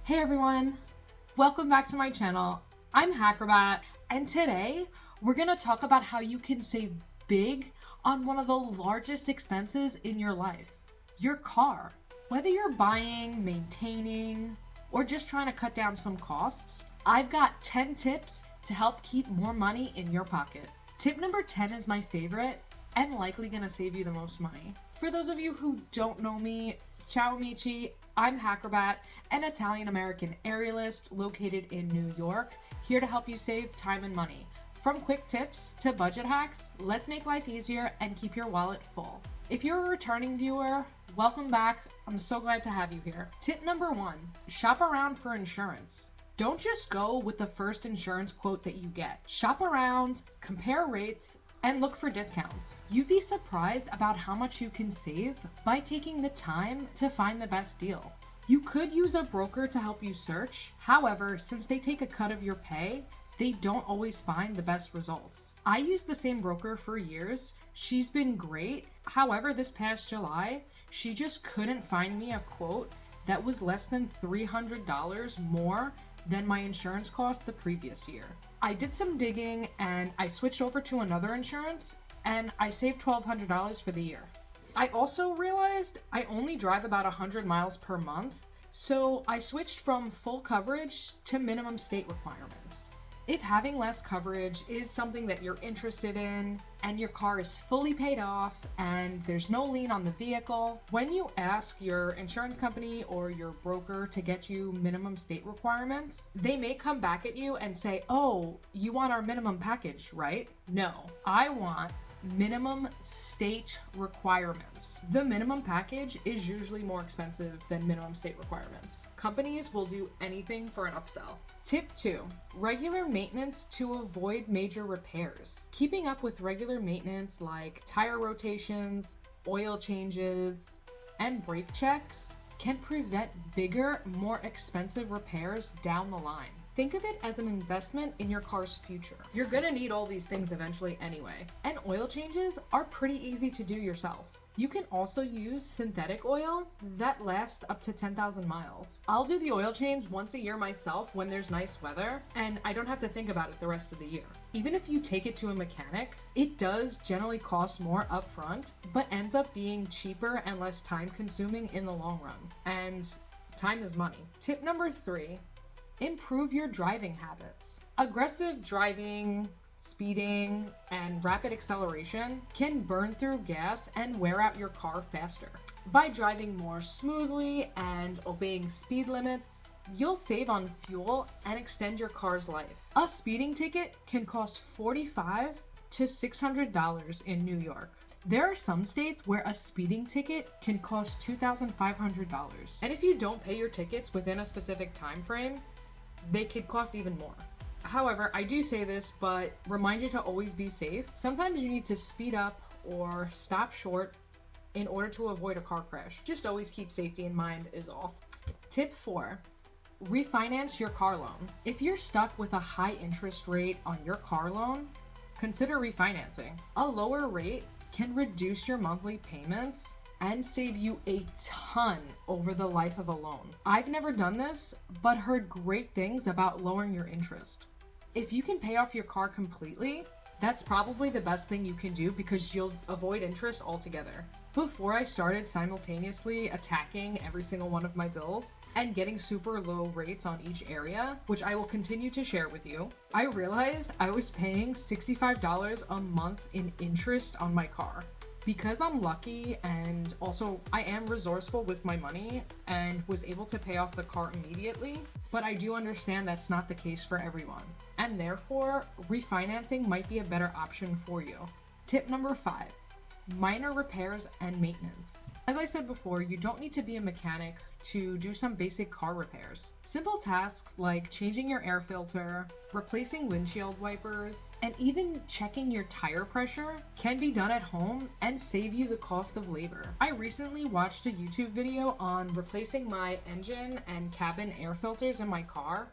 Hey everyone, welcome back to my channel. I'm Hackrobat, and today we're gonna talk about how you can save big on one of the largest expenses in your life, your car. Whether you're buying, maintaining, or just trying to cut down some costs, I've got 10 tips to help keep more money in your pocket. Tip number 10 is my favorite and likely gonna save you the most money. For those of you who don't know me, ciao amici, I'm Hackrobat, an Italian-American aerialist located in New York, here to help you save time and money. From quick tips to budget hacks, let's make life easier and keep your wallet full. If you're a returning viewer, welcome back. I'm so glad to have you here. Tip number 1, shop around for insurance. Don't just go with the first insurance quote that you get. Shop around, compare rates, and look for discounts. You'd be surprised about how much you can save by taking the time to find the best deal. You could use a broker to help you search. However, since they take a cut of your pay, they don't always find the best results. I used the same broker for years. She's been great. However, this past July, she just couldn't find me a quote that was less than $300 more than my insurance cost the previous year. I did some digging and I switched over to another insurance and I saved $1,200 for the year. I also realized I only drive about 100 miles per month, so I switched from full coverage to minimum state requirements. If having less coverage is something that you're interested in and your car is fully paid off and there's no lien on the vehicle, when you ask your insurance company or your broker to get you minimum state requirements, they may come back at you and say, "Oh, you want our minimum package, right?" No, I want minimum state requirements. The minimum package is usually more expensive than minimum state requirements. Companies will do anything for an upsell. Tip 2, regular maintenance to avoid major repairs. Keeping up with regular maintenance like tire rotations, oil changes, and brake checks can prevent bigger, more expensive repairs down the line. Think of it as an investment in your car's future. You're gonna need all these things eventually anyway. And oil changes are pretty easy to do yourself. You can also use synthetic oil that lasts up to 10,000 miles. I'll do the oil change once a year myself when there's nice weather, and I don't have to think about it the rest of the year. Even if you take it to a mechanic, it does generally cost more upfront, but ends up being cheaper and less time consuming in the long run. And time is money. Tip number 3, improve your driving habits. Aggressive driving, speeding, and rapid acceleration can burn through gas and wear out your car faster. By driving more smoothly and obeying speed limits, you'll save on fuel and extend your car's life. A speeding ticket can cost $45 to $600 in New York. There are some states where a speeding ticket can cost $2,500. And if you don't pay your tickets within a specific time frame, they could cost even more. However, I do say this, but remind you to always be safe. Sometimes you need to speed up or stop short in order to avoid a car crash. Just always keep safety in mind is all. Tip 4, refinance your car loan. If you're stuck with a high interest rate on your car loan, consider refinancing. A lower rate can reduce your monthly payments and save you a ton over the life of a loan. I've never done this, but heard great things about lowering your interest. If you can pay off your car completely, that's probably the best thing you can do because you'll avoid interest altogether. Before I started simultaneously attacking every single one of my bills and getting super low rates on each area, which I will continue to share with you, I realized I was paying $65 a month in interest on my car. Because I'm lucky and also I am resourceful with my money and was able to pay off the car immediately, but I do understand that's not the case for everyone. And therefore, refinancing might be a better option for you. Tip number 5, minor repairs and maintenance. As I said before, you don't need to be a mechanic to do some basic car repairs. Simple tasks like changing your air filter, replacing windshield wipers, and even checking your tire pressure can be done at home and save you the cost of labor. I recently watched a YouTube video on replacing my engine and cabin air filters in my car,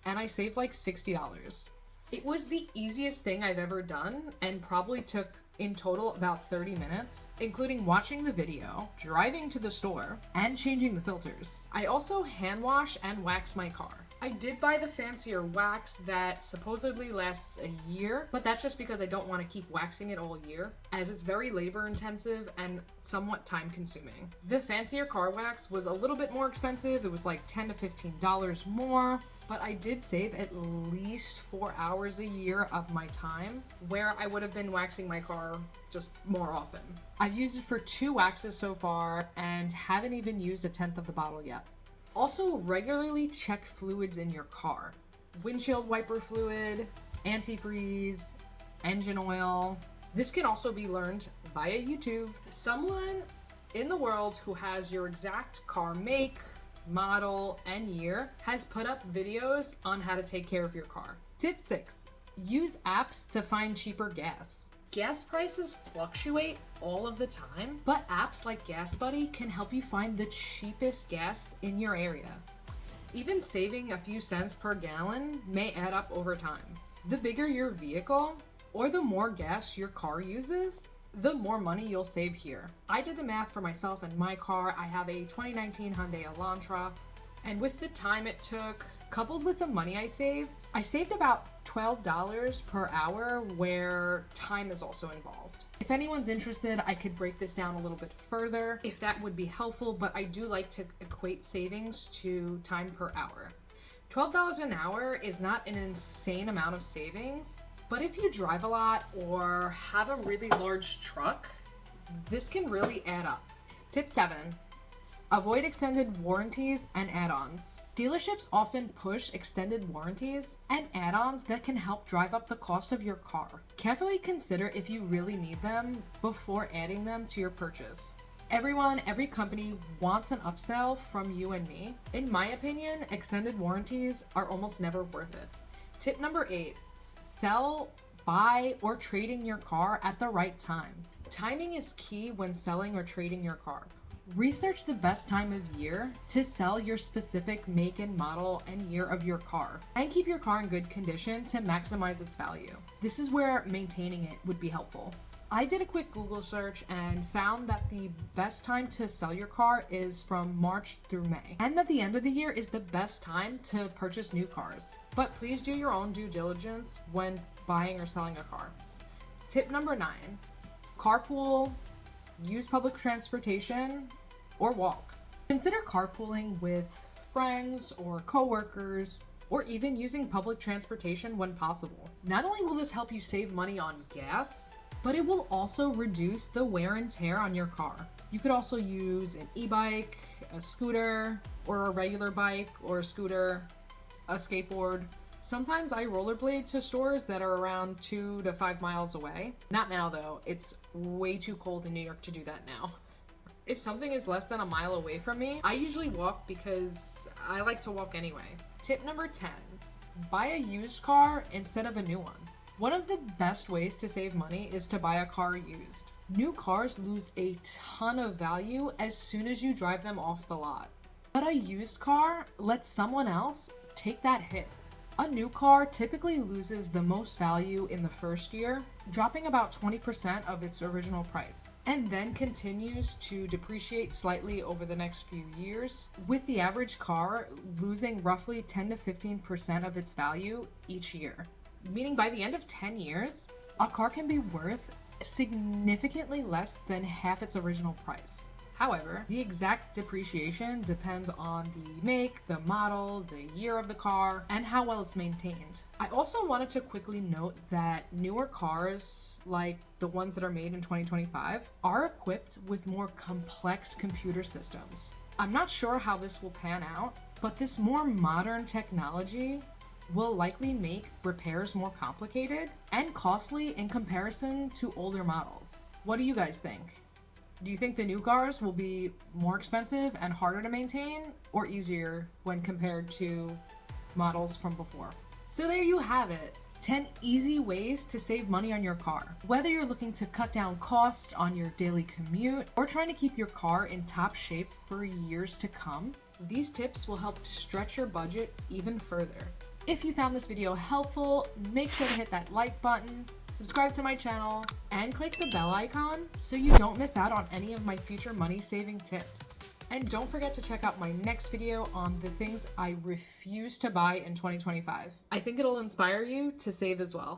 and I saved like $60. It was the easiest thing I've ever done and probably took in total about 30 minutes, including watching the video, driving to the store, and changing the filters. I also hand wash and wax my car. I did buy the fancier wax that supposedly lasts a year, but that's just because I don't want to keep waxing it all year, as it's very labor intensive and somewhat time consuming. The fancier car wax was a little bit more expensive. It was like $10 to $15 more, but I did save at least 4 hours a year of my time where I would have been waxing my car just more often. I've used it for 2 waxes so far and haven't even used 1/10 of the bottle yet. Also, regularly check fluids in your car. Windshield wiper fluid, antifreeze, engine oil. This can also be learned via YouTube. Someone in the world who has your exact car make, model, and year has put up videos on how to take care of your car. Tip 6. Use apps to find cheaper gas. Gas prices fluctuate all of the time, but apps like Gas Buddy can help you find the cheapest gas in your area. Even saving a few cents per gallon may add up over time. The bigger your vehicle, or the more gas your car uses, the more money you'll save here. I did the math for myself and my car. I have a 2019 Hyundai Elantra, and with the time it took, coupled with the money I saved about $12 per hour, where time is also involved. If anyone's interested, I could break this down a little bit further if that would be helpful, but I do like to equate savings to time per hour. $12 an hour is not an insane amount of savings, but if you drive a lot or have a really large truck, this can really add up. Tip 7. Avoid extended warranties and add-ons. Dealerships often push extended warranties and add-ons that can help drive up the cost of your car. Carefully consider if you really need them before adding them to your purchase. Every company wants an upsell from you and me. In my opinion, extended warranties are almost never worth it. Tip number 8. Sell, buy, or trading your car at the right time. Timing is key when selling or trading your car. Research the best time of year to sell your specific make and model and year of your car, and keep your car in good condition to maximize its value. This is where maintaining it would be helpful. I did a quick Google search and found that the best time to sell your car is from March through May, and that the end of the year is the best time to purchase new cars. But please do your own due diligence when buying or selling a car. Tip number 9. Carpool, use public transportation, or walk. Consider carpooling with friends or coworkers, or even using public transportation when possible. Not only will this help you save money on gas, but it will also reduce the wear and tear on your car. You could also use an e-bike, a scooter, or a regular bike or a scooter, a skateboard. Sometimes I rollerblade to stores that are around 2 to 5 miles away. Not now though, it's way too cold in New York to do that now. If something is less than a mile away from me, I usually walk because I like to walk anyway. Tip number 10, buy a used car instead of a new one. One of the best ways to save money is to buy a car used. New cars lose a ton of value as soon as you drive them off the lot. But a used car lets someone else take that hit. A new car typically loses the most value in the first year, dropping about 20% of its original price, and then continues to depreciate slightly over the next few years, with the average car losing roughly 10 to 15% of its value each year. Meaning by the end of 10 years, a car can be worth significantly less than half its original price. However, the exact depreciation depends on the make, the model, the year of the car, and how well it's maintained. I also wanted to quickly note that newer cars, like the ones that are made in 2025, are equipped with more complex computer systems. I'm not sure how this will pan out, but this more modern technology will likely make repairs more complicated and costly in comparison to older models. What do you guys think? Do you think the new cars will be more expensive and harder to maintain, or easier when compared to models from before? So there you have it. 10 easy ways to save money on your car. Whether you're looking to cut down costs on your daily commute or trying to keep your car in top shape for years to come, these tips will help stretch your budget even further. If you found this video helpful, make sure to hit that like button, subscribe to my channel, and click the bell icon so you don't miss out on any of my future money saving tips. And don't forget to check out my next video on the things I refuse to buy in 2025. I think it'll inspire you to save as well.